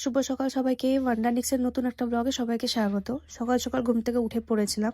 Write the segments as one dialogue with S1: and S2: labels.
S1: শুভ সকাল সবাইকে। ওয়ান্ডারনিক্সের নতুন একটা ব্লগে সবাইকে স্বাগত। সকাল সকাল ঘুম থেকে উঠে পড়েছিলাম।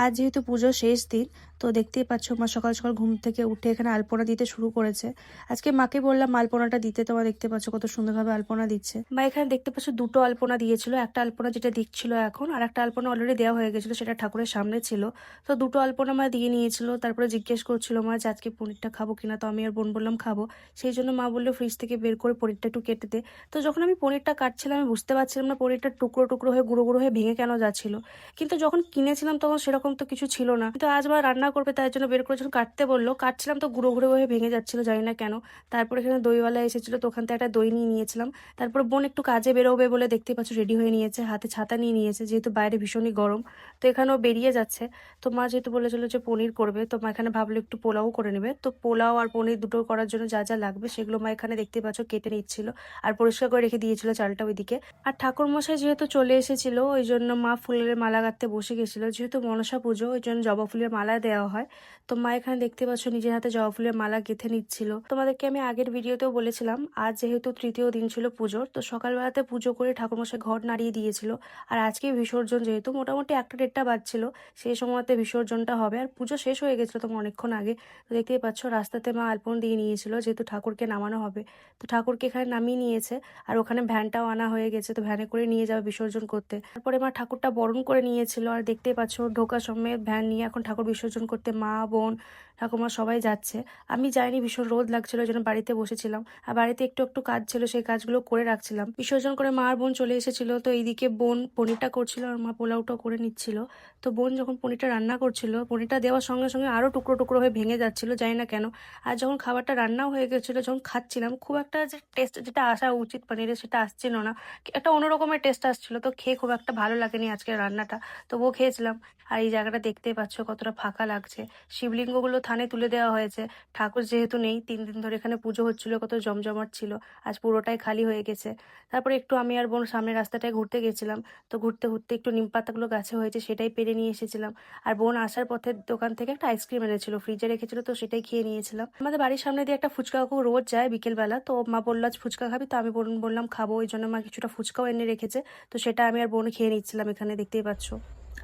S1: আজ যেহেতু পুজোর শেষ দিন, তো দেখতেই পাচ্ছ মা সকাল সকাল ঘুম থেকে উঠে এখানে আলপনা দিতে শুরু করেছে। আজকে মাকে বললাম আলপনাটা দিতে, তোমরা দেখতে পাচ্ছ কত সুন্দরভাবে আলপনা দিচ্ছে। মা এখানে দেখতে পাচ্ছ দুটো আলপনা দিয়েছিল, একটা আলপনা যেটা দিচ্ছিল এখন, আর একটা আলপনা অলরেডি দেওয়া হয়ে গেছিল, সেটা ঠাকুরের সামনে ছিল। তো দুটো আলপনা মা দিয়ে নিয়েছিল। তারপরে জিজ্ঞেস করছিল মা যে আজকে পনিরটা খাবো কিনা, তো আমি আর বোন বললাম খাবো। সেই জন্য মা বললো ফ্রিজ থেকে বের করে পনিরটা একটু কেটে দে। তো যখন আমি পনিরটা কাটছিলাম আমি বুঝতে পারছিলাম না পনিরটা টুকরো টুকরো হয়ে গুঁড়ো গুঁড়ো হয়ে ভেঙে কেন যাচ্ছিল। কিন্তু যখন কিনেছিলাম তখন সেরকম তো কিছু ছিল না, কিন্তু আজ মা রান্না করবে তাই জন্য বের করে যখন কাটতে বললো, কাটছিলাম তো গুঁড়ো গুঁড়ো হয়ে ভেঙে যাচ্ছিল, জানি না কেন। তারপরে এখানে দইওয়ালা এসেছিল, তো ওখান থেকে একটা দই নিয়ে নিয়েছিলাম। তারপর বোন একটু কাজে বেরোবে বলে দেখতে পাচ্ছ রেডি হয়ে নিয়েছে, হাতে ছাতা নিয়ে নিয়েছে, যেহেতু বাইরে ভীষণই গরম। তো এখানেও বেরিয়ে যাচ্ছে। তো মা যেহেতু বলেছিল যে পনির করবে, তো মা এখানে ভাবলো একটু পোলাও করে নেবে। তো পোলাও আর পনির দুটো করার জন্য যা যা লাগবে সেগুলো মা এখানে দেখতে পাচ্ছ কেটে নিচ্ছিল, আর পরিষ্কার করে রেখে দিয়েছিল চালটা ওইদিকে। আর ঠাকুর মশাই যেহেতু চলে এসেছিল ওই জন্য মা ফুলের মালা গাঁথতে বসে গেছিল, যেহেতু মনসা পুজো ওই জন্য জবা ফুলের মালা দেওয়া হয়। তো মা এখানে দেখতে পাচ্ছ নিজের হাতে জবা ফুলের মালা গেঁথে নিচ্ছিল। তোমাদেরকে আমি আগের ভিডিওতেও বলেছিলাম আজ যেহেতু তৃতীয় দিন ছিল পুজোর, তো সকালবেলাতে পুজো করে ঠাকুর মশাই ঘর নাড়িয়ে দিয়েছিল। আর আজকে বিসর্জন, যেহেতু মোটামুটি 1টা 1টা বাজছিল, সেই সময়তে বিসর্জনটা হবে। আর পুজো শেষ হয়ে গেছিলো তোমার অনেকক্ষণ আগে। তো দেখতেই পাচ্ছ রাস্তাতে মা আলপন দিয়ে নিয়েছিল, যেহেতু ঠাকুরকে নামানো হবে। তো ঠাকুরকে এখানে নামিয়ে নিয়েছে, আর ওখানে ভ্যানটাও আনা হয়ে গেছে, তো ভ্যানে করে নিয়ে যাবে বিসর্জন করতে। তারপরে মা ঠাকুরটা বরণ করে নিয়েছিল, আর দেখতেই পাচ্ছ ঢোকার সময় ভ্যান নিয়ে এখন ঠাকুর বিসর্জন করতে মা বোন ঠাকুমা সবাই যাচ্ছে। আমি যাইনি, ভীষণ রোদ লাগছিল, ওই জন্য বাড়িতে বসেছিলাম। আর বাড়িতে একটু একটু কাজ ছিল, সেই কাজগুলো করে রাখছিলাম। বিসর্জন করে মা আর বোন চলে এসেছিল, তো এইদিকে বোন পনিরটা করছিল আর মা পোলাওটাও করে নিচ্ছিল। তো বোন যখন পনিরটা রান্না করছিল, পনিরটা দেওয়ার সঙ্গে সঙ্গে আরও টুকরো টুকরো হয়ে ভেঙে যাচ্ছিল, জানি না কেন। আর যখন খাবারটা রান্নাও হয়ে গেছিলো, যখন খাচ্ছিলাম খুব একটা যে টেস্ট যেটা আসা উচিত পনিরের সেটা আসছিল না, একটা অন্যরকমের টেস্ট আসছিল। তো খেয়ে খুব একটা ভালো লাগেনি আজকের রান্নাটা, তবুও খেয়েছিলাম। আর এই জায়গাটা দেখতেই পাচ্ছ কতটা ফাঁকা লাগছে। শিবলিঙ্গগুলো থানে তুলে দেওয়া হয়েছে, ঠাকুর যেহেতু নেই, 3 দিন ধরে এখানে পুজো হচ্ছিল, কত জমজমাট ছিল। আজ পুরোটাই খালি হয়ে গেছে। তারপরে একটু আমি আর বোন সামনের রাস্তাটায় ঘুরতে গেছিলাম। তো ঘুরতে ঘুরতে একটু নিম পাতাগুলো গাছে হয়েছে সেটাই পেরে নিয়ে এসেছিলাম। আর বোন আসার পথে দোকান থেকে একটা আইসক্রিম এনেছিল, ফ্রিজে রেখেছিল, তো সেটাই খেয়ে নিয়েছিলাম। আমাদের বাড়ির সামনে দিয়ে একটা ফুচকা কাকু রোজ যায় বিকেলবেলা, তো মা বললো আজ ফুচকা খাবি, তো আমি বললাম খাবো, ওই জন্য মা কিছুটা ফুচকাও এনে রেখেছে। তো সেটা আমি আর বোন খেয়ে নিচ্ছিলাম, এখানে দেখতেই পাচ্ছ।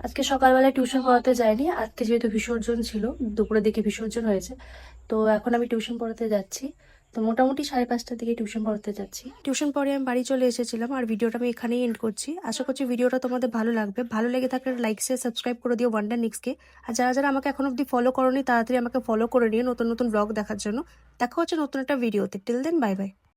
S1: আজকে সকালবেলায় টিউশন পড়াতে যাইনি, আজকে যেহেতু বিসর্জন ছিল, দুপুরের দিকে বিসর্জন হয়েছে। তো এখন আমি টিউশন পড়াতে যাচ্ছি। তো মোটামুটি 5:30টার দিকে টিউশন পড়াতে যাচ্ছি। টিউশন পরে আমি বাড়ি চলে এসেছিলাম, আর ভিডিওটা আমি এখানেই এন্ড করছি। আশা করছি ভিডিওটা তোমাদের ভালো লাগবে। ভালো লেগে থাকলে লাইক শেয়ার সাবস্ক্রাইব করে দিও ওয়ান্ডারনিক্সকে। আর যারা যারা আমাকে এখন অব্দি ফলো করোনি তাড়াতাড়ি আমাকে ফলো করে নিও নতুন নতুন ব্লগ দেখার জন্য। দেখা হচ্ছে নতুন একটা ভিডিওতে। Till then, bye by.